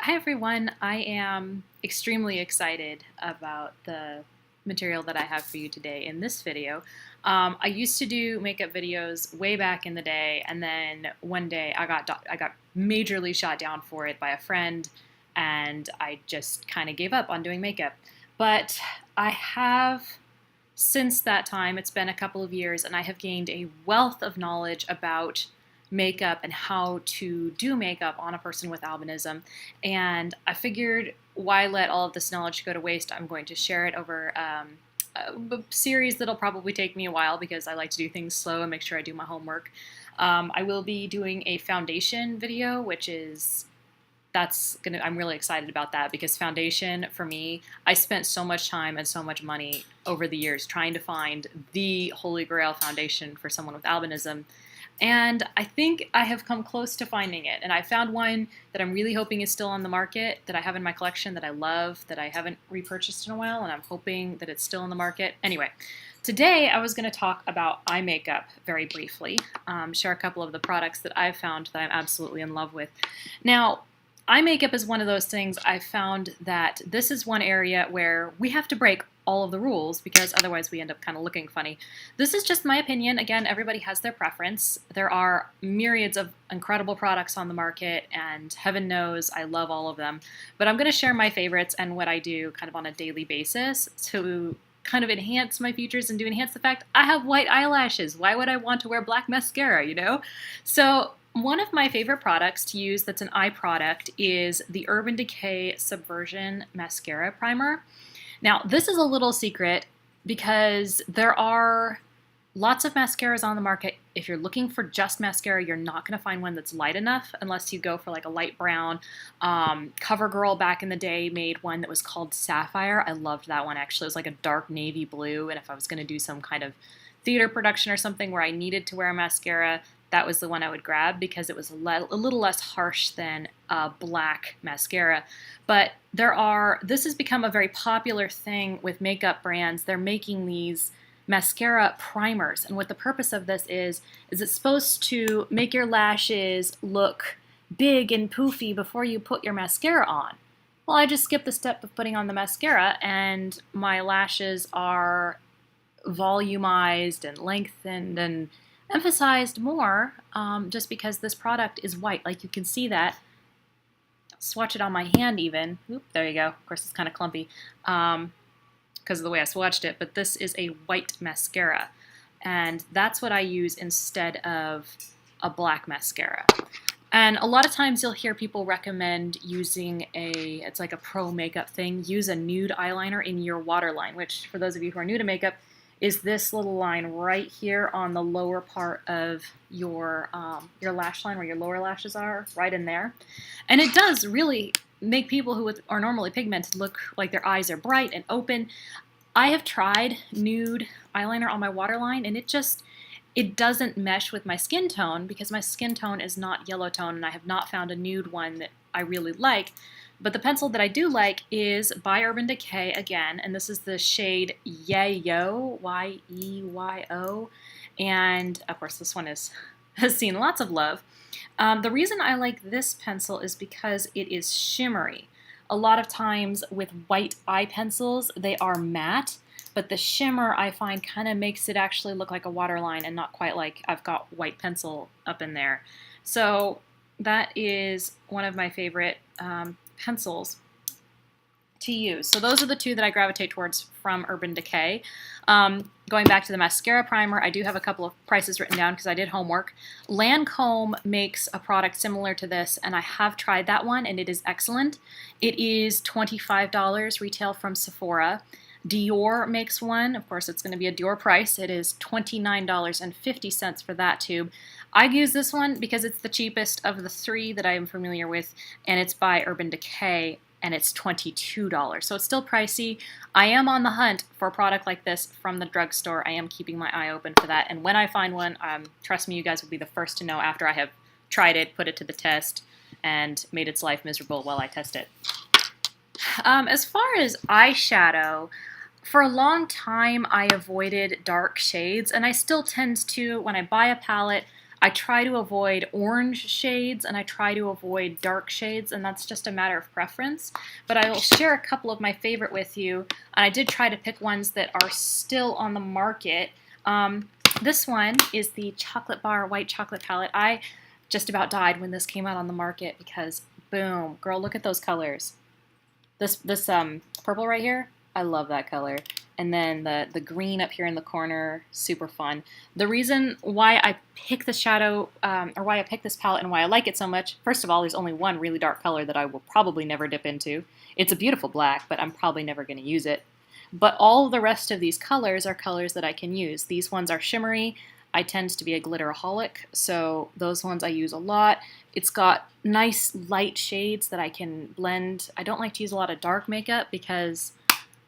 Hi everyone, I am extremely excited about the material that I have for you today in this video. I used to do makeup videos way back in the day, and then one day I got majorly shot down for it by a friend, and I just kind of gave up on doing makeup. But I have since that time, it's been a couple of years, and I have gained a wealth of knowledge about makeup and how to do makeup on a person with albinism. And I figured, why let all of this knowledge go to waste? I'm going to share it over a series that'll probably take me a while because I like to do things slow and make sure I do my homework. I will be doing a foundation video, which is I'm really excited about that because foundation for me, I spent so much time and so much money over the years trying to find the holy grail foundation for someone with albinism. And I think I have come close to finding it. And I found one that I'm really hoping is still on the market, that I have in my collection, that I love, that I haven't repurchased in a while, and I'm hoping that it's still on the market. Anyway, today I was going to talk about eye makeup very briefly, share a couple of the products that I've found that I'm absolutely in love with. Now, eye makeup is one of those things I've found that this is one area where we have to break all of the rules because otherwise we end up kind of looking funny. This is just my opinion. Again, everybody has their preference. There are myriads of incredible products on the market, and heaven knows I love all of them. But I'm going to share my favorites and what I do kind of on a daily basis to kind of enhance my features and to enhance the fact I have white eyelashes. Why would I want to wear black mascara, you know? So one of my favorite products to use that's an eye product is the Urban Decay Subversion Mascara Primer. Now, this is a little secret because there are lots of mascaras on the market. If you're looking for just mascara, you're not going to find one that's light enough unless you go for like a light brown. CoverGirl back in the day made one that was called Sapphire. I loved that one, actually. It was like a dark navy blue, and if I was going to do some kind of theater production or something where I needed to wear a mascara, that was the one I would grab because it was a little less harsh than a black mascara. But this has become a very popular thing with makeup brands. They're making these mascara primers, and what the purpose of this is it's supposed to make your lashes look big and poofy before you put your mascara on. Well, I just skipped the step of putting on the mascara, and my lashes are volumized and lengthened and emphasized more just because this product is white. Like, you can see that. Swatch it on my hand even. Oop, there you go. Of course, it's kind of clumpy because of the way I swatched it, but this is a white mascara, and that's what I use instead of a black mascara. And a lot of times you'll hear people recommend using it's like a pro makeup thing, use a nude eyeliner in your waterline, which for those of you who are new to makeup is this little line right here on the lower part of your lash line where your lower lashes are, right in there. And it does really make people who are normally pigmented look like their eyes are bright and open. I have tried nude eyeliner on my waterline, and it doesn't mesh with my skin tone because my skin tone is not yellow tone, and I have not found a nude one that I really like. But the pencil that I do like is by Urban Decay again, and this is the shade Yeyo, Y-E-Y-O, and of course this one has seen lots of love. The reason I like this pencil is because it is shimmery. A lot of times with white eye pencils, they are matte, but the shimmer I find kind of makes it actually look like a waterline and not quite like I've got white pencil up in there. So that is one of my favorite pencils to use. So those are the two that I gravitate towards from Urban Decay. Going back to the Mascara Primer, I do have a couple of prices written down because I did homework. Lancome makes a product similar to this, and I have tried that one, and it is excellent. It is $25 retail from Sephora. Dior makes one. Of course, it's going to be a Dior price. It is $29.50 for that tube. I use this one because it's the cheapest of the three that I am familiar with, and it's by Urban Decay, and it's $22. So it's still pricey. I am on the hunt for a product like this from the drugstore. I am keeping my eye open for that, and when I find one, trust me, you guys will be the first to know after I have tried it, put it to the test, and made its life miserable while I test it. As far as eyeshadow, for a long time I avoided dark shades, and I still tend to. When I buy a palette, I try to avoid orange shades and I try to avoid dark shades, and that's just a matter of preference. But I will share a couple of my favorite with you. And I did try to pick ones that are still on the market. This one is the Chocolate Bar White Chocolate Palette. I just about died when this came out on the market because, boom, girl, look at those colors. This purple right here, I love that color. And then the green up here in the corner, super fun. The reason why I pick the shadow, or why I pick this palette and why I like it so much, first of all, there's only one really dark color that I will probably never dip into. It's a beautiful black, but I'm probably never going to use it. But all the rest of these colors are colors that I can use. These ones are shimmery. I tend to be a glitteraholic, so those ones I use a lot. It's got nice light shades that I can blend. I don't like to use a lot of dark makeup because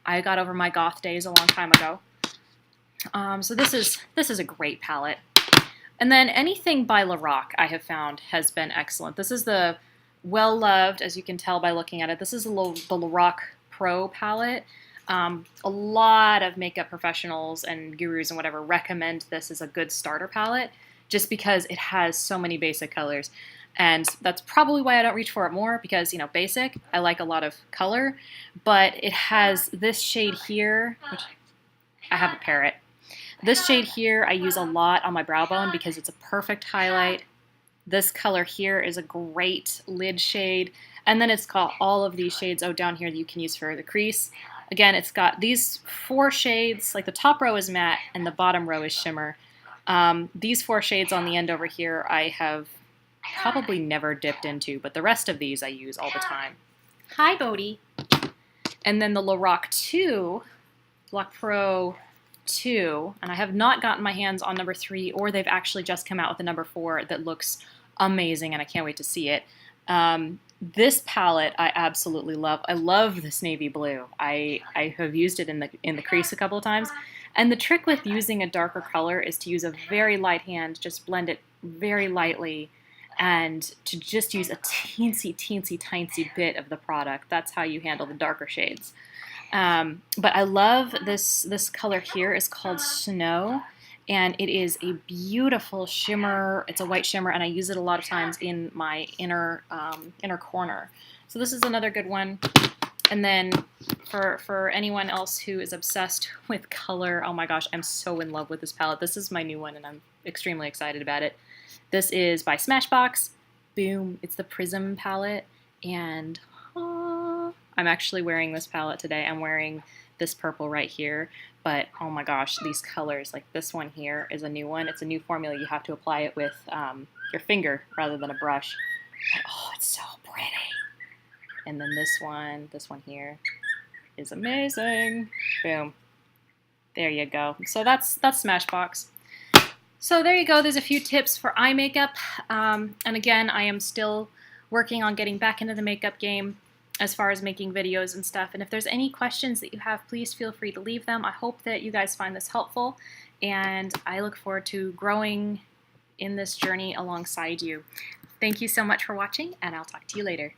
I got over my goth days a long time ago. So this is a great palette. And then anything by Lorac I have found has been excellent. This is the well-loved, as you can tell by looking at it, this is the Lorac Pro palette. A lot of makeup professionals and gurus and whatever recommend this as a good starter palette just because it has so many basic colors. And that's probably why I don't reach for it more because, you know, basic, I like a lot of color, but it has this shade here, which I have a parrot. This shade here I use a lot on my brow bone because it's a perfect highlight. This color here is a great lid shade. And then it's got all of these shades down here that you can use for the crease. Again, it's got these 4 shades, like the top row is matte and the bottom row is shimmer. These 4 shades on the end over here I have probably never dipped into, but the rest of these I use all the time. Hi, Bodhi. And then the Lorac Pro 2, and I have not gotten my hands on number 3, or they've actually just come out with a number 4 that looks amazing, and I can't wait to see it. This palette I absolutely love. I love this navy blue. I have used it in the crease a couple of times. And the trick with using a darker color is to use a very light hand, just blend it very lightly, and to just use a teensy bit of the product. That's how you handle the darker shades. But I love this color here. It's called Snow. And it is a beautiful shimmer. It's a white shimmer, and I use it a lot of times in my inner corner. So this is another good one. And then for anyone else who is obsessed with color, oh my gosh, I'm so in love with this palette. This is my new one, and I'm extremely excited about it. This is by Smashbox. Boom, it's the Prism palette, and I'm actually wearing this palette today. I'm wearing this purple right here, but oh my gosh, these colors, like this one here is a new one. It's a new formula. You have to apply it with your finger rather than a brush. But, oh, it's so pretty. And then this one here is amazing. Boom. There you go. So that's Smashbox. So there you go. There's a few tips for eye makeup. And again, I am still working on getting back into the makeup game as far as making videos and stuff. And if there's any questions that you have, please feel free to leave them. I hope that you guys find this helpful, and I look forward to growing in this journey alongside you. Thank you so much for watching, and I'll talk to you later.